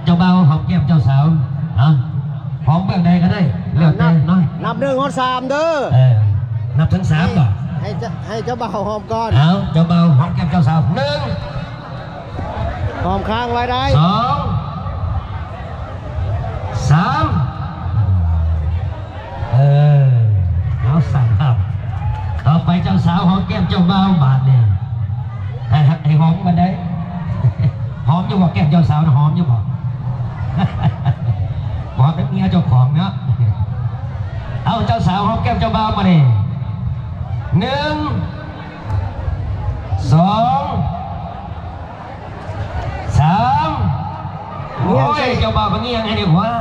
เจ้าเบาหอมแก้มเจ้าสาวหอมเบื้องใดก็ได้เลือกได้น้อยนับ1 2 3เด้อนับถึง3ก่อนให้เจ้าเบาหอมก่อนเอาเจ้าเบาหอมแก้มเจ้าสาว1หอมค้างไว้ได้2 3เอาสั่งครับต่อไปเจ้าสาวหอมแก้มเจ้าเบาบาทเนี่ยให้หอมกันได้หอมอยู่บอกแก้มเจ้าสาวนะหอมอยู่บอกบอกเป็นเมียเจ้าของเนาะเอาเจ้าสาวหอมแก้มเจ้าเบามาดิ1 2 3โอ้ยเจ้าเบาเป็นเงี้ยไงเดี๋ยวว่า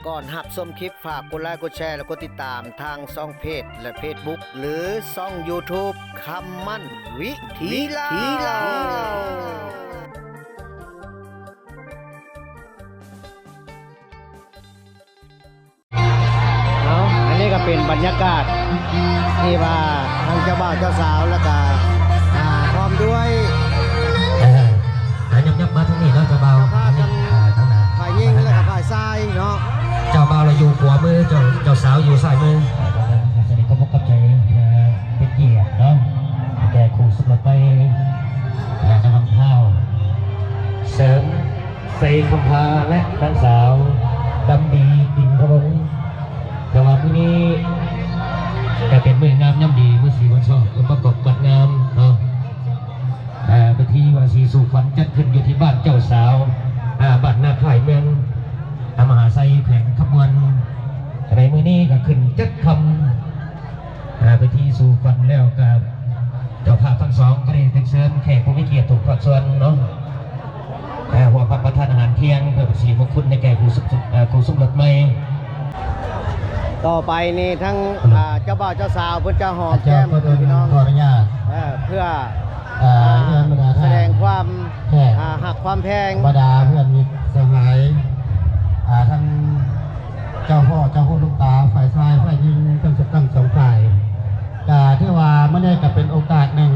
ก่อนหับส้มคลิปฝากกดไลค์กดแชร์และกดติดตามทางช่องเพจและเฟซบุ๊กหรือช่อง YouTube คำมั่นวิธีเล่าอันนี้ก็เป็นบรรยากาศที่ว่าทางเจ้าบ่าวเจ้าสาวแล้วก็พร้อมด้วยยับมาทั้งนี้เนาะเจ้าเบาทั้งนั้นฝ่ายยิงและฝ่ายซ้ายเนาะเจ้าเบาเราอยู่ขวามือเจ้าสาวอยู่ซ้ายมือสนิทก็พบกับใจเป็นเกียรติเนาะแก่ครูสุดไปนางคำข้าวเสริมเซคำพาและนางสาวดำดีดิ่งพระองค์แต่ว่ามื้อนี้แต่เป็นมืองามย่ำดีมือสีวันสองประกอบบัดงามเนาะไปที่ว่าสีสุขวัญจัดขึ้นอยู่ที่บ้านเจ้าสาวบ้านนาข่ายเมืองมหาไซแผงขบวนในมือนี้ก็ขึ้นจัดคำไปที่สู่ขวัญแล้วกับเจ้าภาพทั้งสองก็ได้เชิญแขกผู้มีเกียรติถูกผักส่วนเนาะหัวพัดประธานอาหารเที่ยงเพื่อเป็นสิริมงคลในแก่ครูสุขรถไม่ต่อไปนี่ทั้งเจ้าบ่าวเจ้าสาวเพื่อเจ้าหอมแก้มพี่น้องเพื่อแสดงความหักความแพงบรรดาเพื่อนมิตรสหายทั้งเจ้าพ่อเจ้าลูกตาฝ่ายซ้ายฝ่ายยิงทั้งสองฝ่ายที่ว่าเมื่อได้ก็เป็นโอกาสหนึ่ง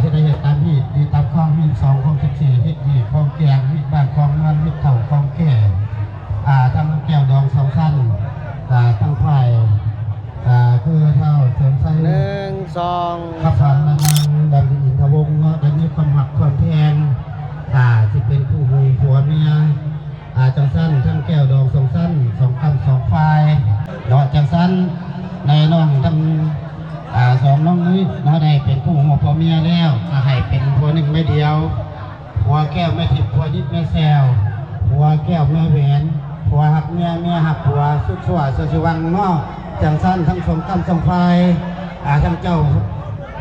ที่ได้เหตุการณ์ที่ดีตามคลองที่2คลอง14ที่คลองแกงที่บ้านคลองนวลที่เข่าคลองแก่ทั้งแก้วดอง2ขั้นทั้งฝ่ายคือเท่าเสริมไส้1 2ขับผ่านนางดังอินทวงศ์เนาะดังนี้ความหักความแพงที่เป็นคู่หูผัวเมียจังสั้นทั้งแก้วดอง2สั้น2คำ2ฝ่ายเนาะจังสั้นในน้องทั้ง2น้องนี้เนาะได้เป็นคู่หูผัวเมียแล้วให้เป็นผัวหนึ่งไม่เดียวผัวแก้วไม่ทิพย์ผัวยิบไม่แซวผัวแก้วไม่แหวนผัวหักเมียเมียหักผัวสุดชั่วสุวังเนาะจังสั้นทั้ง2คำ2ฝ่ายทั้งเจ้า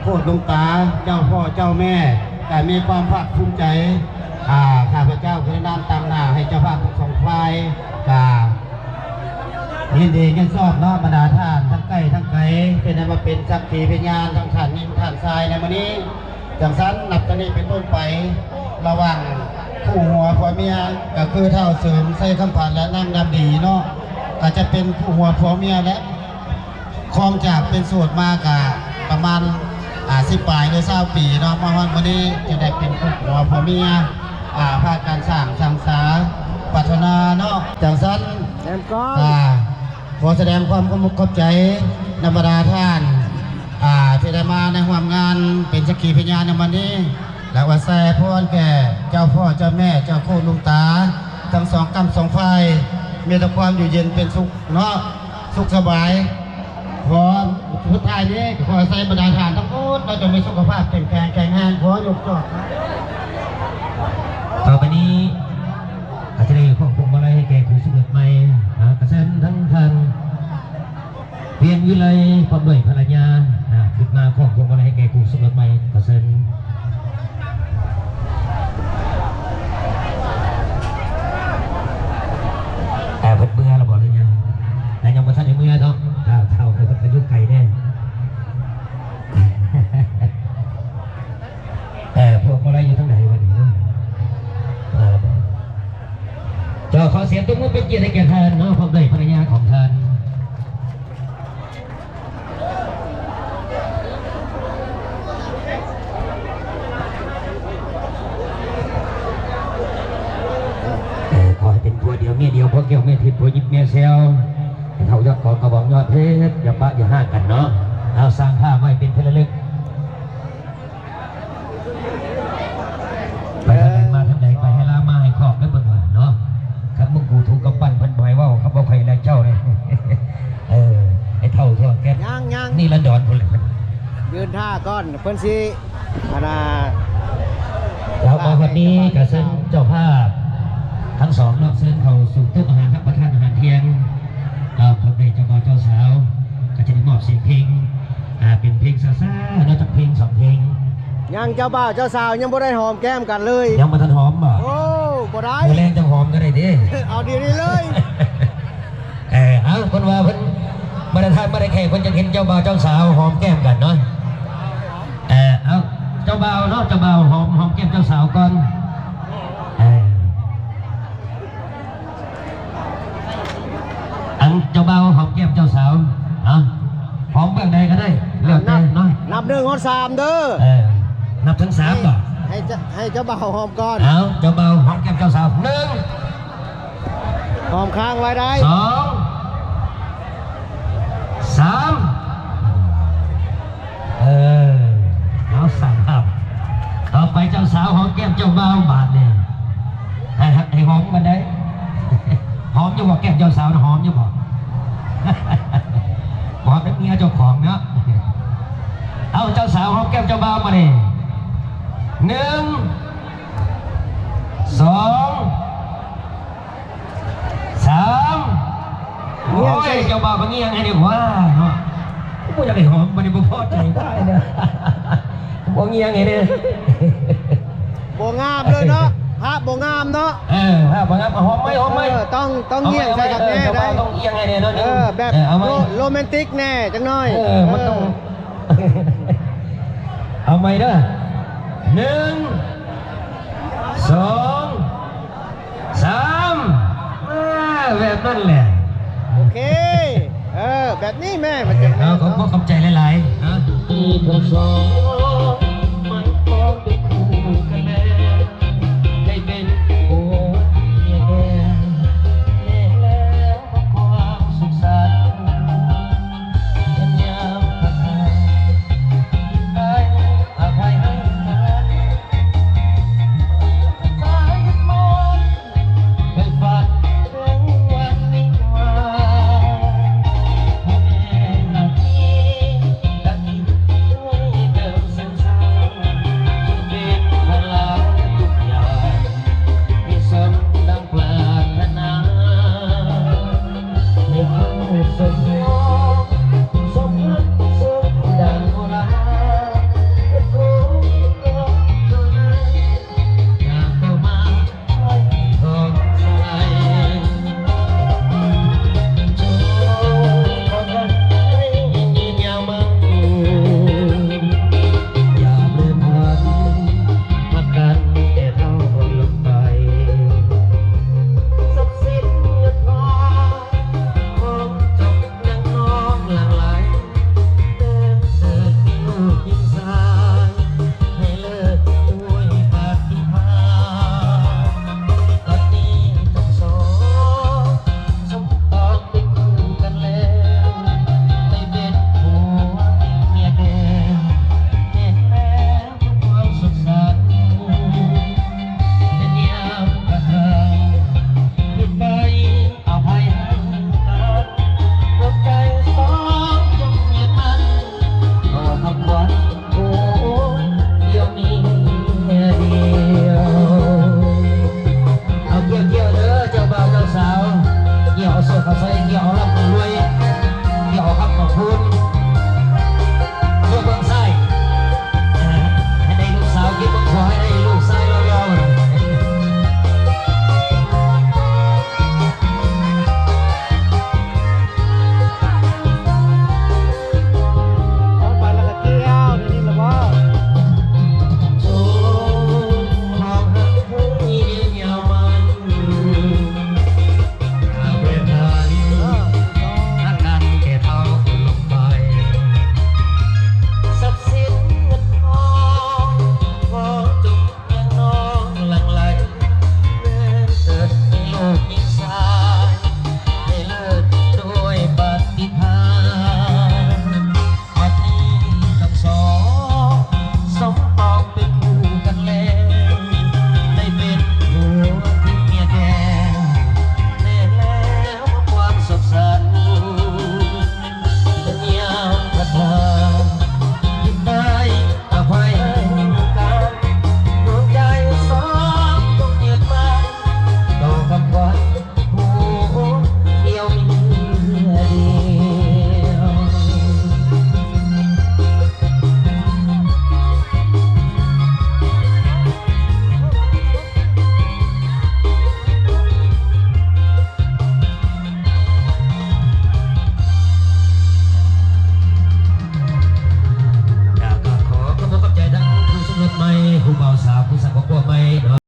โคตรลงตาเจ้าพ่อเจ้าแม่แต่มีความภาคภูมิใจข้าพเจ้าคือน้ำตามหน้าให้เจ้าภาพทั้ง2ฝ่ายยินดีกันชอบเนาะบรรดาท่านทั้งใกล้ทั้งไกลเป็นอะไรมาเป็นสักขีพยานทั้งท่านนิ่มท่านทรายในวันนี้จังสั้นนับตอนนี้เป็นต้นไประหว่างคู่หัวผัวเมียก็คือเท่าเสริมใส่คำผ่านและนั่งดำดีเนาะก็จะเป็นคู่หัวผัวเมียและคลองจากเป็นโสดมากะประมาณ10 ปลายหรือ20 ปีเนาะมาวันนี้จะได้เป็นคู่หัวผัวเมียภาคการสร้างสังสาพัฒนาเนาะจังสั้นขอแสดงความขอบใจนบรรดาท่านที่ได้มาในความงานเป็นสักขีพยานในวันนี้และว่าแซ่พรแก่เจ้าพ่อเจ้าแม่เจ้าโคลุงตาทั้ง2กำ2ฝ่ายมีแต่ความอยู่เย็นเป็นสุขเนาะสุขสบายขอสุดท้ายนี้ขอใส่บรรดาท่านทั้งหมดเราจะมีสุขภาพแข็งแรงแข็งแรงขอยกจอดต่อไปนี้อาจจะได้ควบคุมอะไรให้แก่ครูสุดใหม่กระเซ็นทั้งทางเพียงวิไลพร้อมด้วยภรรยาขึ้นมาควบคุมอะไรให้แก่ครูสุดใหม่กระเซ็นแต่เพิ่นเมื่อเราบอกเลยยังแต่ยังมาทันในเมื่อเนาะเท่าเพิ่นอายุไกลแน่แต่พวกอะไรอยู่ทั้งไหนวันนี้ขอเสียงตุ้มเป็นเกียรติให้แก่ท่านเนาะพร้อมด้วยภรรยาของท่าน เมียเดียวพวกเกี่ยวเมียทิพย์พวกยิบเมียเซลเขายอดของกระบอกยอดเพชรอย่าปะอย่าห้ากันเนาะเอาสร้างภาพไว้เป็นเพลลึกไปทางไหนมาทางไหนไปให้ลามาให้ครอบแล้วเบิ่งว่าเนาะครับมึงกูถูกกำปั้นพันบ่อยว่าเขาบอกใครแลเจ้าเลยไอ้เท่าแก ย่าง นี่ละดอนคนเลย ยืนท่าก่อนเพิ่นสิอันน่ะ เรามาวันนี้กับเส้นเจ้าภาพทั้งสองนอกเส้นเขาสู่โต๊ะอาหารรับประทานอาหารเที่ยงผมได้เจ้าบ่าวเจ้าสาวก็จะได้มอบเสียงเพลงเป็นเพลงซาซานอกจากเพลง2 เพลง ยังเจ้าบ่าวเจ้าสาวยังบ่ได้หอมแก้มกันเลย ยังมาทันหอมบ่ โอ้บ่ได้ แรงจังหอมก็ได้ดิ เอาเดียวนี้เลย เอาคนว่าเพิ่นมาได้ทานมาได้แข่งคนจะเห็นเจ้าบ่าวเจ้าสาวหอมแก้มกันเนาะเอาเจ้าบ่าวเนาะเจ้าบ่าวหอมแก้มเจ้าสาวก่อนอันเจ้าบ่าวหอมแก้มเจ้าสาวหอมเบื้องใดก็ได้เลือกได้เนาะ นับ1 2 3เด้อ นับถึง3บ่ ให้เจ้าบ่าวหอมก่อน เอาเจ้าบ่าวหอมแก้มเจ้าสาว1 หอมค้างไว้ได้ 2 3เอาสั่งครับต่อไปเจ้าสาวหอมแก้มเจ้าบ่าวบาทเนี่ยให้หอมกันได้หอมอยู่บ่แก้มเจ้าสาวหอมอยู่บ่หอมเป็นเมียเจ้าของเนาะเอาเจ้าสาวหอมแก้มเจ้าบ่าวมาดิ1 2 3โอ้ยเจ้าบ่าวมาเงี้ยงไงดีกว่าเนาะกูอยากได้หอมมันนี่บ่พอใจได้เนี่ยบ่เงี้ยงไงเนี่ย บ่งามเลยเนาะภาพบ่งามเนาะ ภาพบ่งามหอมไหมหอมไหม ต้องเงียบใส่กันแน่ได้ ต้องเอียงไงเนี่ยเนาะ แบบ เอาไหม โรแมนติกแน่จังหน่อย มันต้องเอาไหมเด้อ1 2 3แบบนั้นแหละ โอเคแบบนี้แม่มันจะ ขอบใจหลายๆ